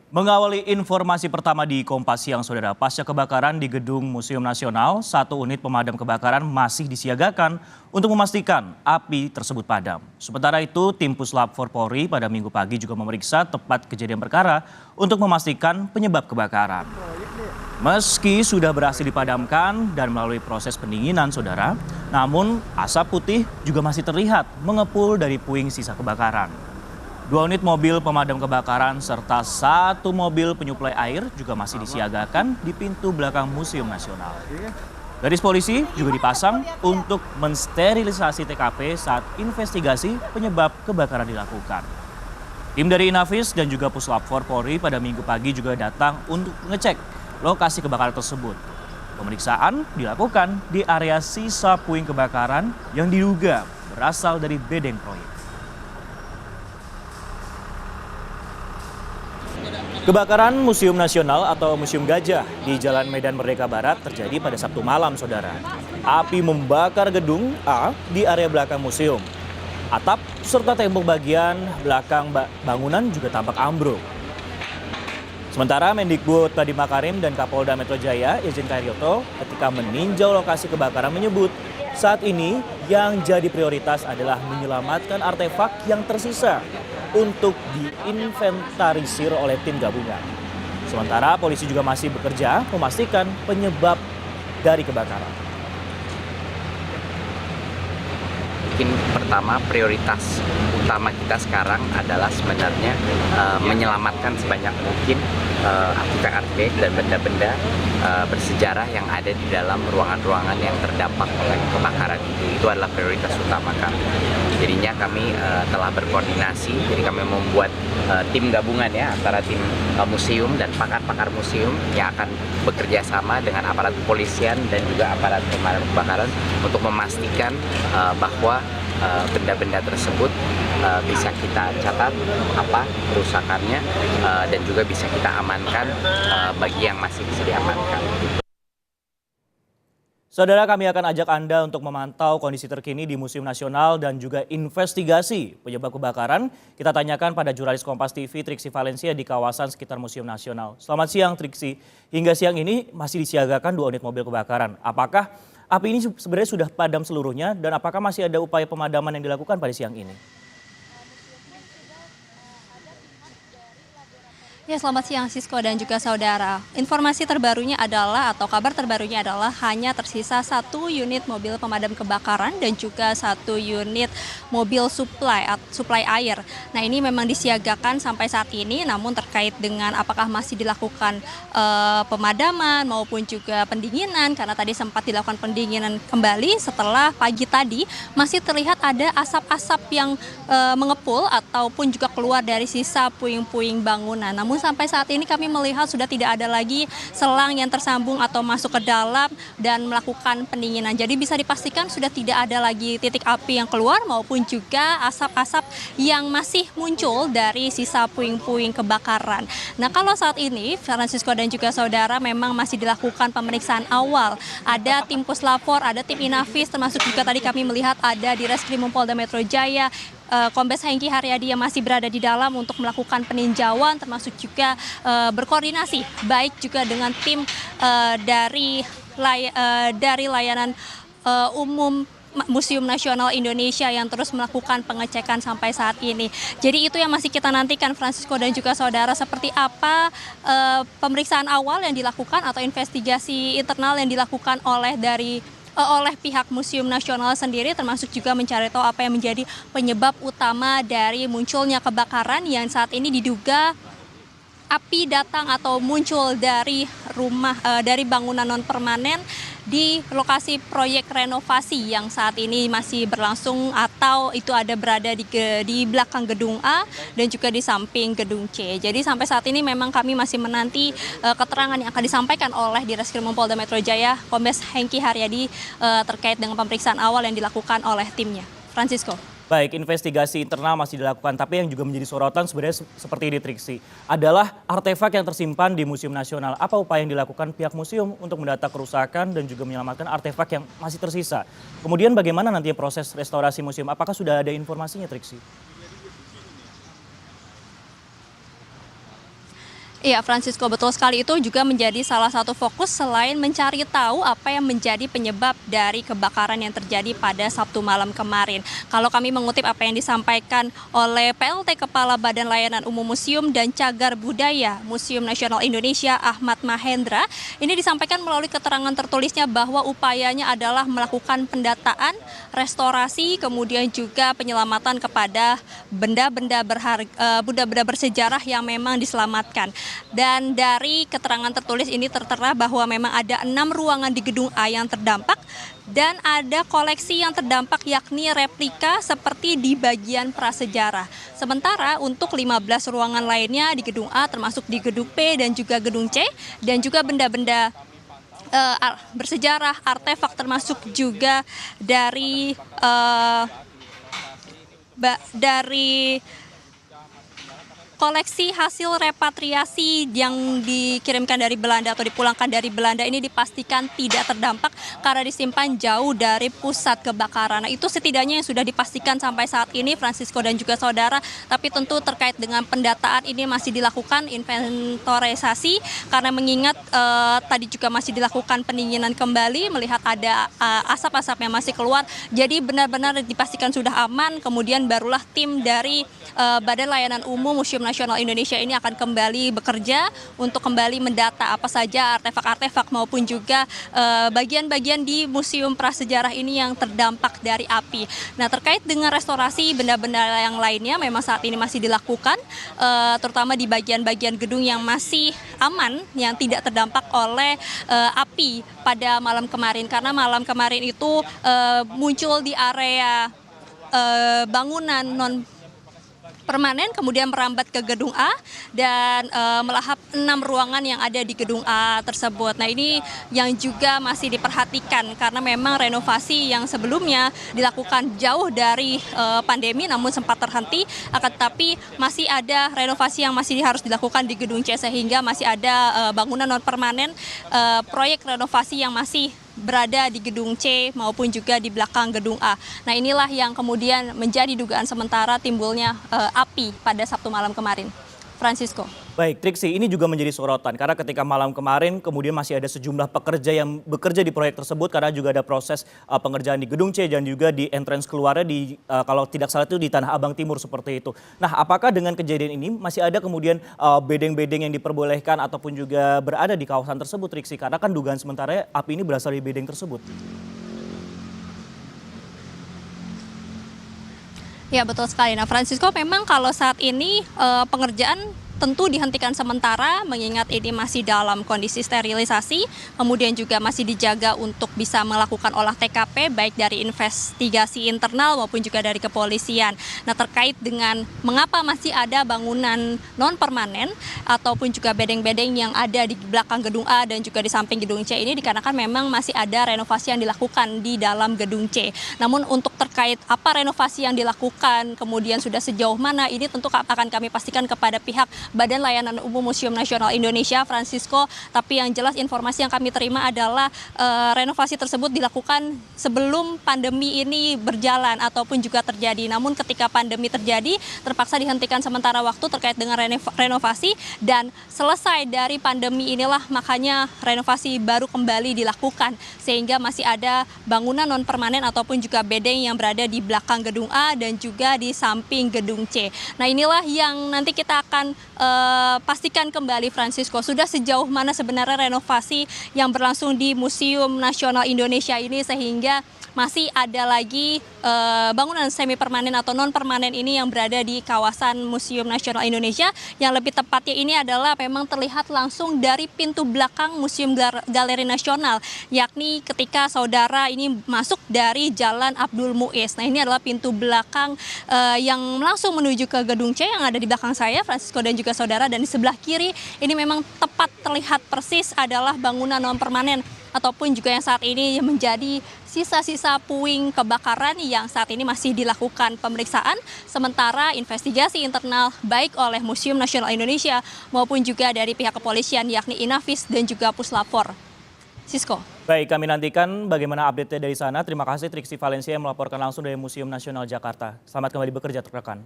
Mengawali informasi pertama di Kompas Siang, Saudara, pasca kebakaran di Gedung Museum Nasional, 1 unit pemadam kebakaran masih disiagakan untuk memastikan api tersebut padam. Sementara itu, tim Puslap 4 Polri pada Minggu pagi juga memeriksa tempat kejadian perkara untuk memastikan penyebab kebakaran. Meski sudah berhasil dipadamkan dan melalui proses pendinginan, Saudara, namun asap putih juga masih terlihat mengepul dari puing sisa kebakaran. 2 unit mobil pemadam kebakaran serta 1 mobil penyuplai air juga masih disiagakan di pintu belakang Museum Nasional. Garis polisi juga dipasang untuk mensterilisasi TKP saat investigasi penyebab kebakaran dilakukan. Tim dari Inavis dan juga Puslap 4 Polri pada Minggu pagi juga datang untuk mengecek lokasi kebakaran tersebut. Pemeriksaan dilakukan di area sisa puing kebakaran yang diduga berasal dari bedeng proyek. Kebakaran Museum Nasional atau Museum Gajah di Jalan Medan Merdeka Barat terjadi pada Sabtu malam, Saudara. Api membakar gedung A di area belakang museum. Atap serta tembok bagian belakang bangunan juga tampak ambruk. Sementara Mendikbud Nadiem Makarim dan Kapolda Metro Jaya Irjen Karyoto ketika meninjau lokasi kebakaran menyebut saat ini yang jadi prioritas adalah menyelamatkan artefak yang tersisa untuk diinventarisir oleh tim gabungan. Sementara polisi juga masih bekerja memastikan penyebab dari kebakaran. Mungkin pertama prioritas utama kita sekarang adalah sebenarnya menyelamatkan sebanyak mungkin artefak-artefak dan benda-benda bersejarah yang ada di dalam ruangan-ruangan yang terdampak oleh kebakaran itu. Itu adalah prioritas utama kami. Jadinya kami telah berkoordinasi, jadi kami membuat tim gabungan ya antara tim museum dan pakar-pakar museum yang akan bekerja sama dengan aparat kepolisian dan juga aparat pemadam kebakaran untuk memastikan bahwa benda-benda tersebut bisa kita catat apa kerusakannya dan juga bisa kita amankan bagi yang masih bisa diamankan. Saudara, kami akan ajak Anda untuk memantau kondisi terkini di Museum Nasional dan juga investigasi penyebab kebakaran. Kita tanyakan pada jurnalis Kompas TV Triksi Valencia di kawasan sekitar Museum Nasional. Selamat siang, Triksi. Hingga siang ini masih disiagakan 2 unit mobil kebakaran. Apakah api ini sebenarnya sudah padam seluruhnya dan apakah masih ada upaya pemadaman yang dilakukan pada siang ini? Ya, selamat siang Sisko dan juga saudara. Informasi terbarunya adalah atau kabar terbarunya adalah hanya tersisa 1 unit mobil pemadam kebakaran dan juga 1 unit mobil suplai air. Nah, ini memang disiagakan sampai saat ini, namun terkait dengan apakah masih dilakukan pemadaman maupun juga pendinginan, karena tadi sempat dilakukan pendinginan kembali setelah pagi tadi masih terlihat ada asap-asap yang mengepul ataupun juga keluar dari sisa puing-puing bangunan. Namun sampai saat ini kami melihat sudah tidak ada lagi selang yang tersambung atau masuk ke dalam dan melakukan pendinginan. Jadi bisa dipastikan sudah tidak ada lagi titik api yang keluar maupun juga asap-asap yang masih muncul dari sisa puing-puing kebakaran. Nah, kalau saat ini Francisco dan juga saudara memang masih dilakukan pemeriksaan awal. Ada tim Puslap 4, ada tim Inavis, termasuk juga tadi kami melihat ada di Reskrimum Polda Metro Jaya Kombes Hengki Haryadi yang masih berada di dalam untuk melakukan peninjauan, termasuk juga berkoordinasi baik juga dengan tim dari layanan umum Museum Nasional Indonesia yang terus melakukan pengecekan sampai saat ini. Jadi itu yang masih kita nantikan, Francisco dan juga saudara, seperti apa pemeriksaan awal yang dilakukan atau investigasi internal yang dilakukan oleh pihak Museum Nasional sendiri, termasuk juga mencari tahu apa yang menjadi penyebab utama dari munculnya kebakaran yang saat ini diduga api datang atau muncul dari dari bangunan non permanen di lokasi proyek renovasi yang saat ini masih berlangsung atau itu ada berada di belakang gedung A dan juga di samping gedung C. Jadi sampai saat ini memang kami masih menanti keterangan yang akan disampaikan oleh Direskrimum Polda Metro Jaya Kombes Hengki Haryadi terkait dengan pemeriksaan awal yang dilakukan oleh timnya. Francisco. Baik, investigasi internal masih dilakukan, tapi yang juga menjadi sorotan sebenarnya seperti ini, Triksi, adalah artefak yang tersimpan di Museum Nasional. Apa upaya yang dilakukan pihak museum untuk mendata kerusakan dan juga menyelamatkan artefak yang masih tersisa? Kemudian bagaimana nanti proses restorasi museum? Apakah sudah ada informasinya, Triksi? Iya, Francisco, betul sekali, itu juga menjadi salah satu fokus selain mencari tahu apa yang menjadi penyebab dari kebakaran yang terjadi pada Sabtu malam kemarin. Kalau kami mengutip apa yang disampaikan oleh PLT Kepala Badan Layanan Umum Museum dan Cagar Budaya Museum Nasional Indonesia Ahmad Mahendra, ini disampaikan melalui keterangan tertulisnya bahwa upayanya adalah melakukan pendataan, restorasi, kemudian juga penyelamatan kepada benda-benda berharga, benda-benda bersejarah yang memang diselamatkan. Dan dari keterangan tertulis ini tertera bahwa memang ada 6 ruangan di gedung A yang terdampak dan ada koleksi yang terdampak yakni replika seperti di bagian prasejarah. Sementara untuk 15 ruangan lainnya di gedung A termasuk di gedung P dan juga gedung C dan juga benda-benda bersejarah, artefak termasuk juga dari koleksi hasil repatriasi yang dikirimkan dari Belanda atau dipulangkan dari Belanda ini dipastikan tidak terdampak karena disimpan jauh dari pusat kebakaran. Nah, itu setidaknya yang sudah dipastikan sampai saat ini, Francisco dan juga saudara. Tapi tentu terkait dengan pendataan ini masih dilakukan inventarisasi karena mengingat tadi juga masih dilakukan pendinginan kembali melihat ada asap-asap yang masih keluar. Jadi benar-benar dipastikan sudah aman. Kemudian barulah tim dari Badan Layanan Umum Museum Nasional Indonesia ini akan kembali bekerja untuk kembali mendata apa saja artefak-artefak maupun juga bagian-bagian di Museum Prasejarah ini yang terdampak dari api. Nah, terkait dengan restorasi benda-benda yang lainnya memang saat ini masih dilakukan, terutama di bagian-bagian gedung yang masih aman, yang tidak terdampak oleh api pada malam kemarin. Karena malam kemarin itu muncul di area bangunan non permanen, kemudian merambat ke gedung A dan melahap 6 ruangan yang ada di gedung A tersebut. Nah, ini yang juga masih diperhatikan karena memang renovasi yang sebelumnya dilakukan jauh dari pandemi namun sempat terhenti, akan tetapi masih ada renovasi yang masih harus dilakukan di gedung C sehingga masih ada bangunan non permanen, proyek renovasi yang masih berada di gedung C maupun juga di belakang gedung A. Nah, inilah yang kemudian menjadi dugaan sementara timbulnya api pada Sabtu malam kemarin. Francisco. Baik, Triksi, ini juga menjadi sorotan karena ketika malam kemarin kemudian masih ada sejumlah pekerja yang bekerja di proyek tersebut karena juga ada proses pengerjaan di gedung C dan juga di entrance keluarnya di kalau tidak salah itu di Tanah Abang Timur seperti itu. Nah, apakah dengan kejadian ini masih ada kemudian bedeng-bedeng yang diperbolehkan ataupun juga berada di kawasan tersebut, Triksi? Karena kan dugaan sementara api ini berasal dari bedeng tersebut. Ya, betul sekali. Nah, Francisco, memang kalau saat ini pengerjaan tentu dihentikan sementara mengingat ini masih dalam kondisi sterilisasi, kemudian juga masih dijaga untuk bisa melakukan olah TKP baik dari investigasi internal maupun juga dari kepolisian. Nah, terkait dengan mengapa masih ada bangunan non permanen ataupun juga bedeng-bedeng yang ada di belakang gedung A dan juga di samping gedung C ini dikarenakan memang masih ada renovasi yang dilakukan di dalam gedung C. Namun untuk terkait apa renovasi yang dilakukan kemudian sudah sejauh mana ini tentu akan kami pastikan kepada pihak Badan Layanan Umum Museum Nasional Indonesia, Francisco. Tapi yang jelas informasi yang kami terima adalah renovasi tersebut dilakukan sebelum pandemi ini berjalan ataupun juga terjadi. Namun ketika pandemi terjadi, terpaksa dihentikan sementara waktu terkait dengan renovasi dan selesai dari pandemi inilah makanya renovasi baru kembali dilakukan sehingga masih ada bangunan non permanen ataupun juga bedeng yang berada di belakang gedung A dan juga di samping gedung C. Nah, inilah yang nanti kita akan pastikan kembali, Francisco, sudah sejauh mana sebenarnya renovasi yang berlangsung di Museum Nasional Indonesia ini sehingga masih ada lagi bangunan semi permanen atau non permanen ini yang berada di kawasan Museum Nasional Indonesia. Yang lebih tepatnya ini adalah memang terlihat langsung dari pintu belakang Museum Galeri Nasional, yakni ketika saudara ini masuk dari Jalan Abdul Muiz. Nah, ini adalah pintu belakang yang langsung menuju ke gedung C yang ada di belakang saya, Francisco dan juga saudara, dan di sebelah kiri ini memang tepat terlihat persis adalah bangunan non permanen ataupun juga yang saat ini menjadi sisa-sisa puing kebakaran yang saat ini masih dilakukan pemeriksaan sementara investigasi internal baik oleh Museum Nasional Indonesia maupun juga dari pihak kepolisian yakni Inavis dan juga Puslapor. Sisko. Baik, kami nantikan bagaimana update-nya dari sana. Terima kasih Triksi Valencia yang melaporkan langsung dari Museum Nasional Jakarta. Selamat kembali bekerja rekan.